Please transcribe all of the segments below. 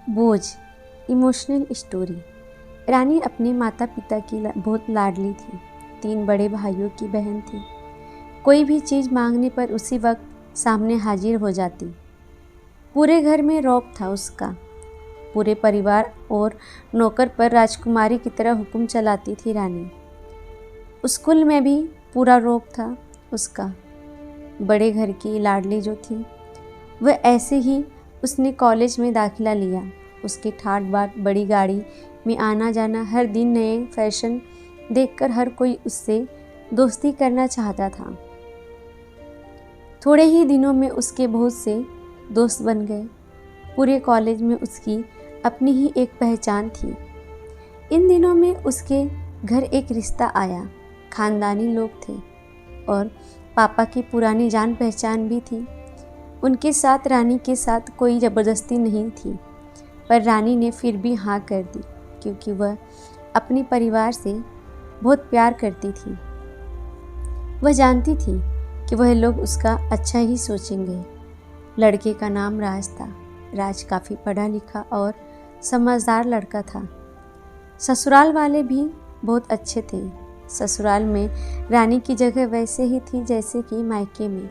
बोझ emotional story. रानी अपने माता पिता की बहुत लाडली थी। 3 बड़े भाइयों की बहन थी। कोई भी चीज़ मांगने पर उसी वक्त सामने हाजिर हो जाती। पूरे घर में रौब था उसका। पूरे परिवार और नौकर पर राजकुमारी की तरह हुक्म चलाती थी रानी। स्कूल में भी पूरा रौब था उसका। बड़े घर की लाडली जो थी वह ऐसे ही उसने कॉलेज में दाखिला लिया। उसके ठाट बाट बड़ी गाड़ी में आना जाना, हर दिन नए फैशन देखकर हर कोई उससे दोस्ती करना चाहता था। थोड़े ही दिनों में उसके बहुत से दोस्त बन गए। पूरे कॉलेज में उसकी अपनी ही एक पहचान थी। इन दिनों में उसके घर एक रिश्ता आया। खानदानी लोग थे और पापा की पुरानी जान पहचान भी थी। उनके साथ रानी के साथ कोई ज़बरदस्ती नहीं थी, पर रानी ने फिर भी हाँ कर दी क्योंकि वह अपने परिवार से बहुत प्यार करती थी। वह जानती थी कि वह लोग उसका अच्छा ही सोचेंगे। लड़के का नाम राज था। राज काफ़ी पढ़ा लिखा और समझदार लड़का था। ससुराल वाले भी बहुत अच्छे थे। ससुराल में रानी की जगह वैसे ही थी जैसे कि मायके में।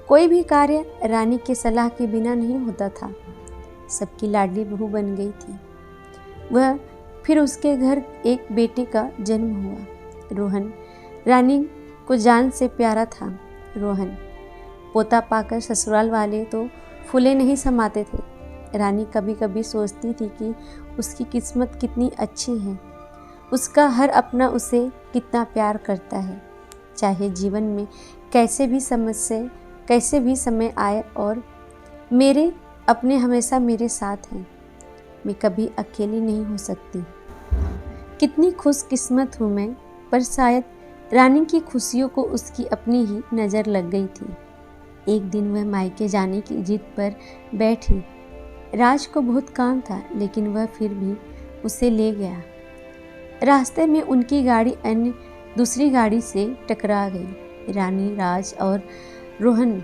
कोई भी कार्य रानी के सलाह के बिना नहीं होता था। सबकी लाडली बहू बन गई थी वह। फिर उसके घर एक बेटे का जन्म हुआ, रोहन। रानी को जान से प्यारा था रोहन। पोता पाकर ससुराल वाले तो फूले नहीं समाते थे। रानी कभी कभी सोचती थी कि उसकी किस्मत कितनी अच्छी है। उसका हर अपना उसे कितना प्यार करता है। चाहे जीवन में कैसे भी समय आए, और मेरे अपने हमेशा मेरे साथ हैं। मैं कभी अकेली नहीं हो सकती। कितनी खुशकिस्मत हूँ मैं। पर शायद रानी की खुशियों को उसकी अपनी ही नज़र लग गई थी। एक दिन वह मायके जाने की जिद पर बैठी। राज को बहुत काम था, लेकिन वह फिर भी उसे ले गया। रास्ते में उनकी गाड़ी अन्य दूसरी गाड़ी से टकरा गई। रानी, राज और रोहन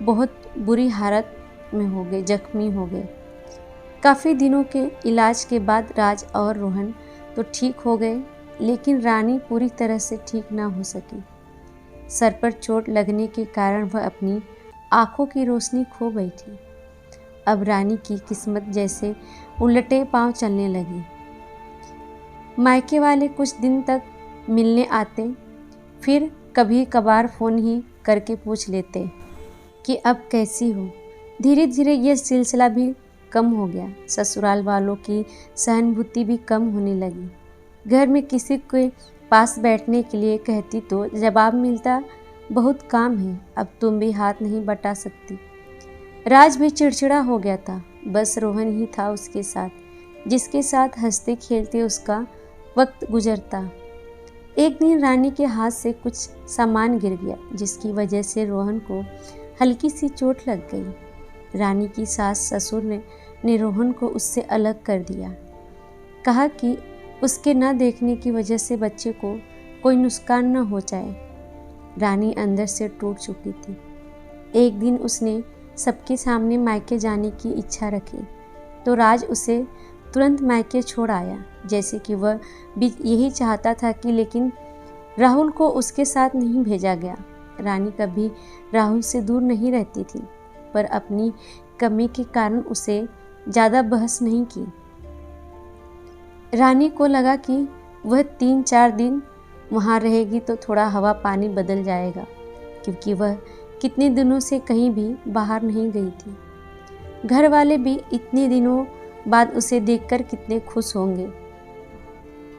बहुत बुरी हालत में हो गए, जख्मी हो गए। काफ़ी दिनों के इलाज के बाद राज और रोहन तो ठीक हो गए, लेकिन रानी पूरी तरह से ठीक ना हो सकी। सर पर चोट लगने के कारण वह अपनी आंखों की रोशनी खो गई थी। अब रानी की किस्मत जैसे उलटे पांव चलने लगी। मायके वाले कुछ दिन तक मिलने आते, फिर कभी कभार फ़ोन ही करके पूछ लेते कि अब कैसी हो। धीरे धीरे यह सिलसिला भी कम हो गया। ससुराल वालों की सहानुभूति भी कम होने लगी। घर में किसी के पास बैठने के लिए कहती तो जवाब मिलता, बहुत काम है, अब तुम भी हाथ नहीं बटा सकती। राज भी चिड़चिड़ा हो गया था। बस रोहन ही था उसके साथ, जिसके साथ हंसते खेलते उसका वक्त गुजरता। एक दिन रानी के हाथ से कुछ सामान गिर गया, जिसकी वजह से रोहन को हल्की सी चोट लग गई। रानी की सास ससुर ने रोहन को उससे अलग कर दिया। कहा कि उसके न देखने की वजह से बच्चे को कोई नुकसान न हो जाए। रानी अंदर से टूट चुकी थी। एक दिन उसने सबके सामने मायके जाने की इच्छा रखी, तो राज उसे तुरंत मायके छोड़ आया, जैसे कि वह भी यही चाहता था कि, लेकिन राहुल को उसके साथ नहीं भेजा गया। रानी कभी राहुल से दूर नहीं रहती थी, पर अपनी कमी के कारण उसे ज़्यादा बहस नहीं की। रानी को लगा कि वह 3-4 दिन वहाँ रहेगी तो थोड़ा हवा पानी बदल जाएगा, क्योंकि वह कितने दिनों से कहीं भी बाहर नहीं गई थी। घर वाले भी इतने दिनों बाद उसे देखकर कितने खुश होंगे।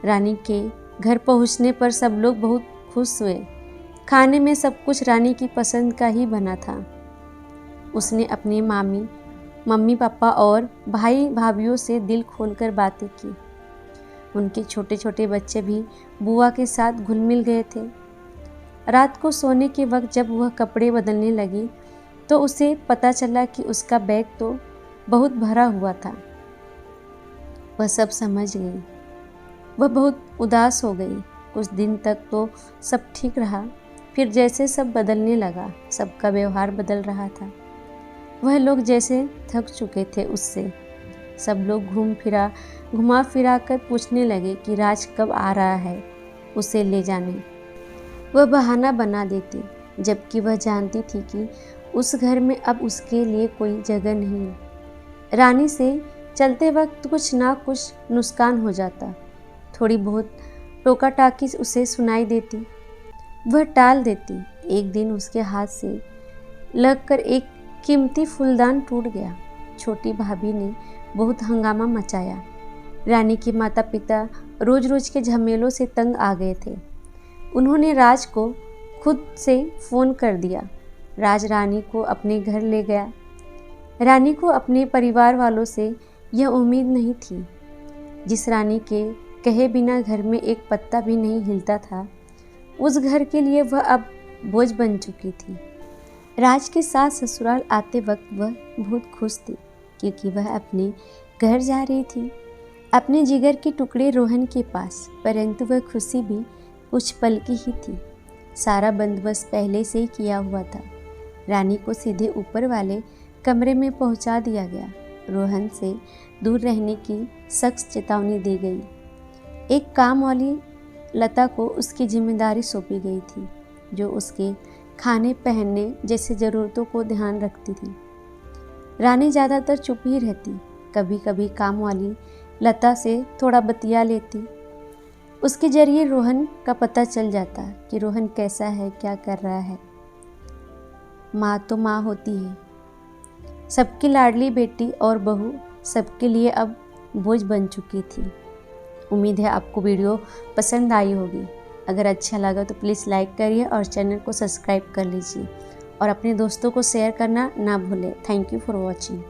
रानी के घर पहुँचने पर सब लोग बहुत खुश हुए। खाने में सब कुछ रानी की पसंद का ही बना था। उसने अपने मम्मी पापा और भाई भाभीयों से दिल खोलकर बातें की। उनके छोटे छोटे बच्चे भी बुआ के साथ घुल मिल गए थे। रात को सोने के वक्त जब वह कपड़े बदलने लगी, तो उसे पता चला कि उसका बैग तो बहुत भरा हुआ था। वह सब समझ गई। वह बहुत उदास हो गई। कुछ दिन तक तो सब ठीक रहा, फिर जैसे सब बदलने लगा, सबका व्यवहार बदल रहा था। वह लोग जैसे थक चुके थे उससे। सब लोग घुमा फिरा कर पूछने लगे कि राज कब आ रहा है उसे ले जाने। वह बहाना बना देती, जबकि वह जानती थी कि उस घर में अब उसके लिए कोई जगह नहीं। रानी से चलते वक्त कुछ ना कुछ नुकसान हो जाता, थोड़ी बहुत टोका टाकी उसे सुनाई देती, वह टाल देती। एक दिन उसके हाथ से लगकर एक कीमती फूलदान टूट गया। छोटी भाभी ने बहुत हंगामा मचाया। रानी के माता पिता रोज रोज के झमेलों से तंग आ गए थे। उन्होंने राज को खुद से फ़ोन कर दिया। राज रानी को अपने घर ले गया। रानी को अपने परिवार वालों से यह उम्मीद नहीं थी। जिस रानी के कहे बिना घर में एक पत्ता भी नहीं हिलता था, उस घर के लिए वह अब बोझ बन चुकी थी। राज के साथ ससुराल आते वक्त वह बहुत खुश थी, क्योंकि वह अपने घर जा रही थी, अपने जिगर के टुकड़े रोहन के पास। परंतु वह खुशी भी कुछ पल की ही थी। सारा बंदोबस्त पहले से ही किया हुआ था। रानी को सीधे ऊपर वाले कमरे में पहुंचा दिया गया। रोहन से दूर रहने की सख्त चेतावनी दी गई। एक काम वाली लता को उसकी जिम्मेदारी सौंपी गई थी, जो उसके खाने पहनने जैसे ज़रूरतों को ध्यान रखती थी। रानी ज़्यादातर चुप ही रहती, कभी कभी काम वाली लता से थोड़ा बतिया लेती। उसके जरिए रोहन का पता चल जाता कि रोहन कैसा है, क्या कर रहा है। माँ तो माँ होती है। सबकी लाडली बेटी और बहू सबके लिए अब बोझ बन चुकी थी। उम्मीद है आपको वीडियो पसंद आई होगी। अगर अच्छा लगा तो प्लीज़ लाइक करिए और चैनल को सब्सक्राइब कर लीजिए और अपने दोस्तों को शेयर करना ना भूलें। Thank you for watching.